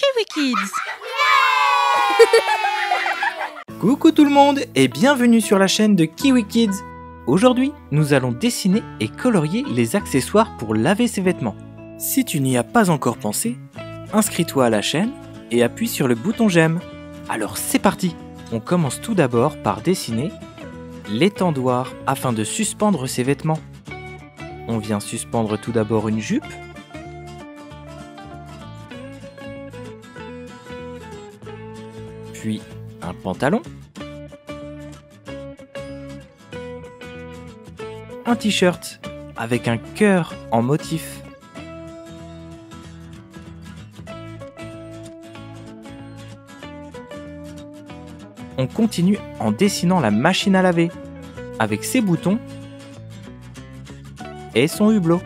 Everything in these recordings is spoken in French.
Kiwi Kids. Coucou tout le monde et bienvenue sur la chaîne de Kiwi Kids. Aujourd'hui, nous allons dessiner et colorier les accessoires pour laver ses vêtements. Si tu n'y as pas encore pensé, inscris-toi à la chaîne et appuie sur le bouton j'aime. Alors c'est parti! On commence tout d'abord par dessiner l'étendoir afin de suspendre ses vêtements. On vient suspendre tout d'abord une jupe. Puis un pantalon. Un t-shirt avec un cœur en motif. On continue en dessinant la machine à laver avec ses boutons et son hublot.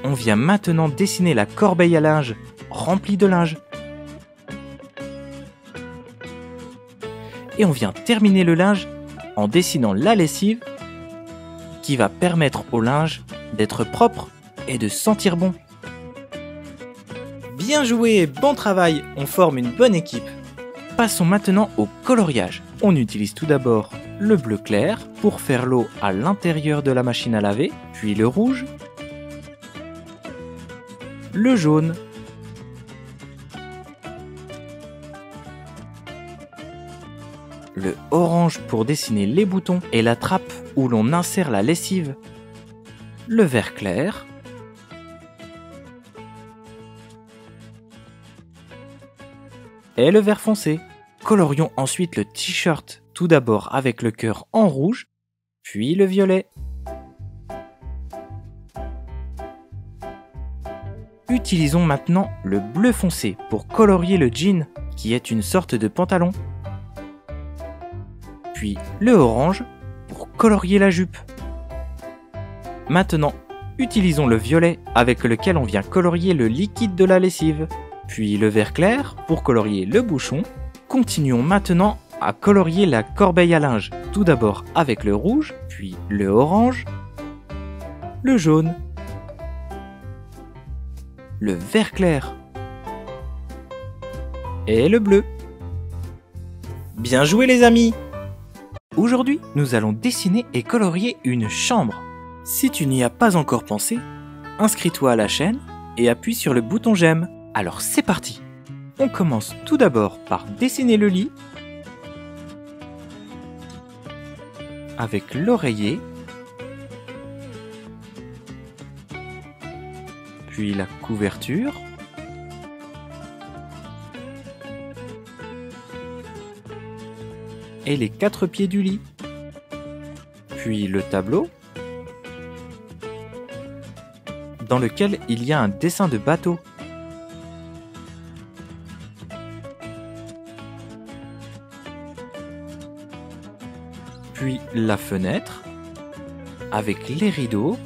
On vient maintenant dessiner la corbeille à linge remplie de linge. Et on vient terminer le linge en dessinant la lessive qui va permettre au linge d'être propre et de sentir bon. Bien joué, bon travail, on forme une bonne équipe. Passons maintenant au coloriage. On utilise tout d'abord le bleu clair pour faire l'eau à l'intérieur de la machine à laver, puis le rouge, le jaune, le orange pour dessiner les boutons et la trappe où l'on insère la lessive, le vert clair, et le vert foncé. Colorions ensuite le t-shirt, tout d'abord avec le cœur en rouge, puis le violet. Utilisons maintenant le bleu foncé pour colorier le jean, qui est une sorte de pantalon. Puis le orange pour colorier la jupe. Maintenant, utilisons le violet avec lequel on vient colorier le liquide de la lessive. Puis le vert clair pour colorier le bouchon. Continuons maintenant à colorier la corbeille à linge, tout d'abord avec le rouge, puis le orange, le jaune, le vert clair et le bleu. Bien joué les amis! Aujourd'hui, nous allons dessiner et colorier une chambre. Si tu n'y as pas encore pensé, inscris-toi à la chaîne et appuie sur le bouton j'aime. Alors c'est parti! On commence tout d'abord par dessiner le lit avec l'oreiller, puis la couverture, et les 4 pieds du lit, puis le tableau dans lequel il y a un dessin de bateau. Puis la fenêtre avec les rideaux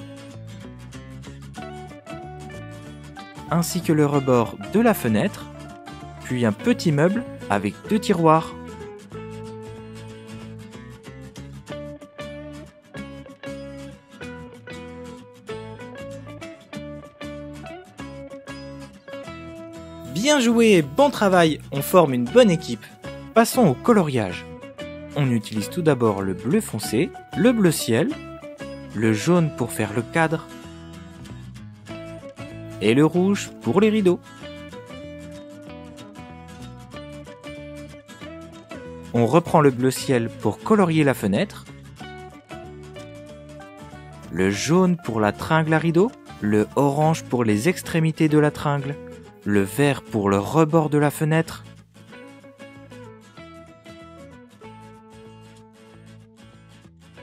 ainsi que le rebord de la fenêtre, puis un petit meuble avec 2 tiroirs. Bien joué, bon travail, on forme une bonne équipe. Passons au coloriage. On utilise tout d'abord le bleu foncé, le bleu ciel, le jaune pour faire le cadre et le rouge pour les rideaux. On reprend le bleu ciel pour colorier la fenêtre, le jaune pour la tringle à rideau, le orange pour les extrémités de la tringle, le vert pour le rebord de la fenêtre,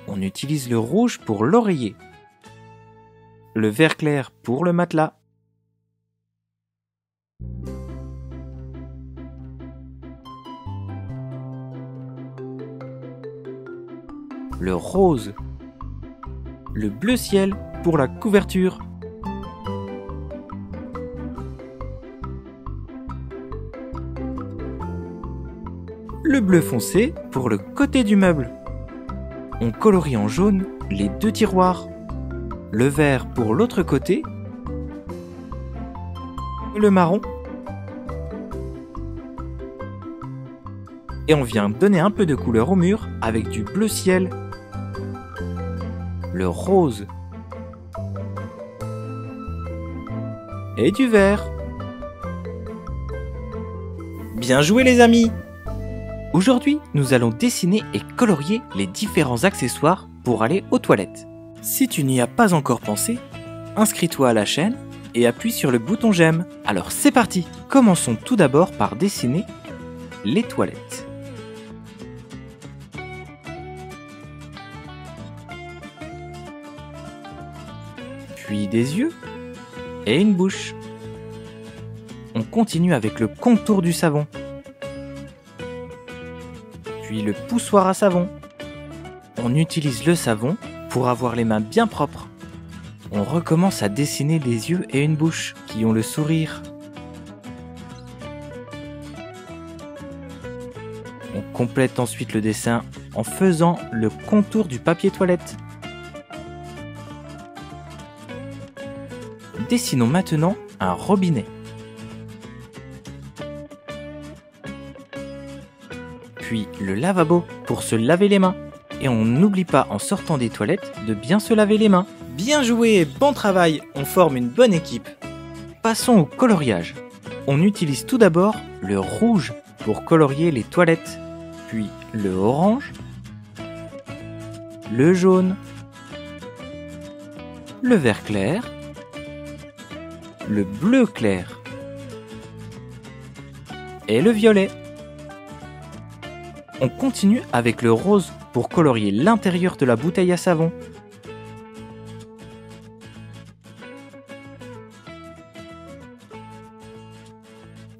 on utilise le rouge pour l'oreiller, le vert clair pour le matelas, le rose, le bleu ciel pour la couverture, le bleu foncé pour le côté du meuble. On colorie en jaune les 2 tiroirs, le vert pour l'autre côté, le marron, et on vient donner un peu de couleur au mur avec du bleu ciel, le rose et du vert. Bien joué les amis! Aujourd'hui, nous allons dessiner et colorier les différents accessoires pour aller aux toilettes. Si tu n'y as pas encore pensé, inscris-toi à la chaîne et appuie sur le bouton j'aime. Alors c'est parti! Commençons tout d'abord par dessiner les toilettes. Puis des yeux et une bouche. On continue avec le contour du savon. Puis le poussoir à savon. On utilise le savon pour avoir les mains bien propres. On recommence à dessiner des yeux et une bouche qui ont le sourire. On complète ensuite le dessin en faisant le contour du papier toilette. Dessinons maintenant un robinet. Puis le lavabo pour se laver les mains. Et on n'oublie pas en sortant des toilettes de bien se laver les mains. Bien joué et bon travail, on forme une bonne équipe. Passons au coloriage. On utilise tout d'abord le rouge pour colorier les toilettes, puis le orange, le jaune, le vert clair, le bleu clair et le violet. On continue avec le rose pour colorier l'intérieur de la bouteille à savon.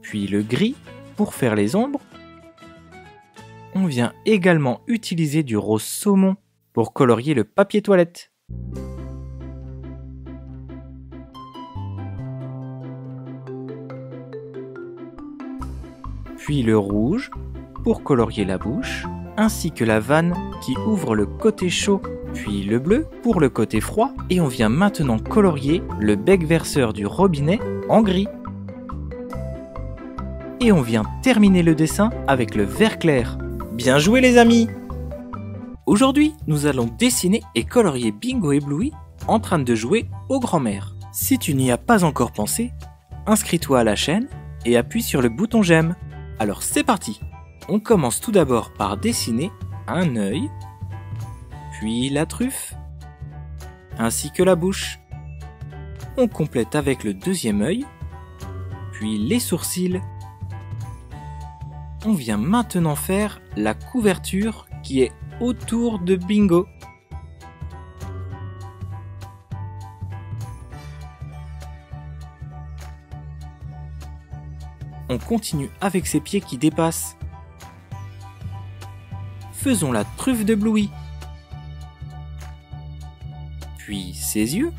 Puis le gris pour faire les ombres. On vient également utiliser du rose saumon pour colorier le papier toilette. Puis le rouge pour colorier la bouche, ainsi que la vanne qui ouvre le côté chaud, puis le bleu pour le côté froid, et on vient maintenant colorier le bec verseur du robinet en gris. Et on vient terminer le dessin avec le vert clair. Bien joué les amis! Aujourd'hui, nous allons dessiner et colorier Bingo et Bluey en train de jouer aux grands-mères. Si tu n'y as pas encore pensé, inscris-toi à la chaîne et appuie sur le bouton j'aime. Alors c'est parti! On commence tout d'abord par dessiner un œil, puis la truffe, ainsi que la bouche. On complète avec le deuxième œil, puis les sourcils. On vient maintenant faire la couverture qui est autour de Bingo. On continue avec ses pieds qui dépassent. Faisons la truffe de Bluey. Puis ses yeux.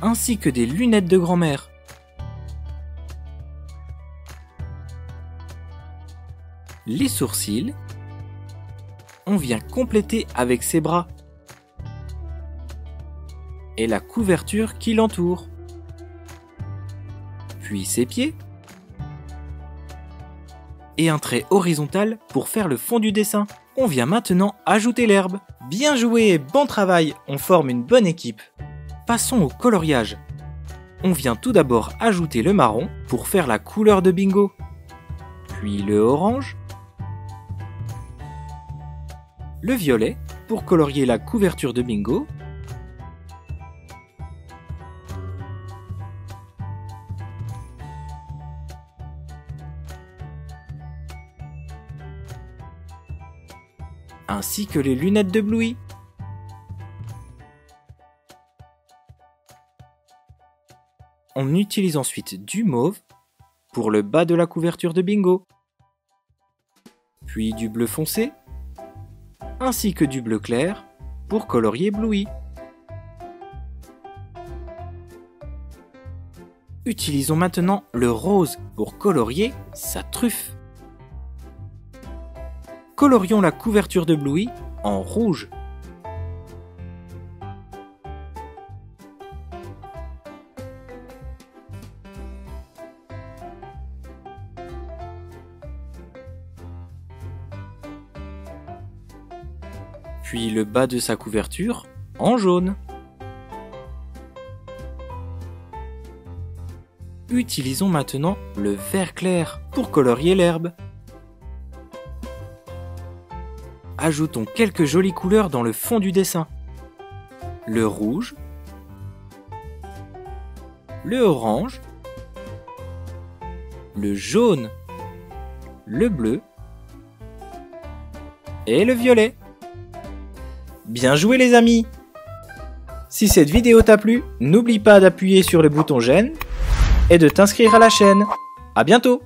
Ainsi que des lunettes de grand-mère. Les sourcils. On vient compléter avec ses bras. Et la couverture qui l'entoure. Puis ses pieds. Et un trait horizontal pour faire le fond du dessin. On vient maintenant ajouter l'herbe. Bien joué et bon travail, on forme une bonne équipe. Passons au coloriage. On vient tout d'abord ajouter le marron pour faire la couleur de Bingo. Puis le orange. Le violet pour colorier la couverture de Bingo. Ainsi que les lunettes de Bluey. On utilise ensuite du mauve pour le bas de la couverture de Bingo, puis du bleu foncé, ainsi que du bleu clair pour colorier Bluey. Utilisons maintenant le rose pour colorier sa truffe. colorions la couverture de Bluey en rouge. Puis le bas de sa couverture en jaune. Utilisons maintenant le vert clair pour colorier l'herbe. Ajoutons quelques jolies couleurs dans le fond du dessin. Le rouge, le orange, le jaune, le bleu et le violet. Bien joué les amis! Si cette vidéo t'a plu, n'oublie pas d'appuyer sur le bouton j'aime et de t'inscrire à la chaîne. À bientôt!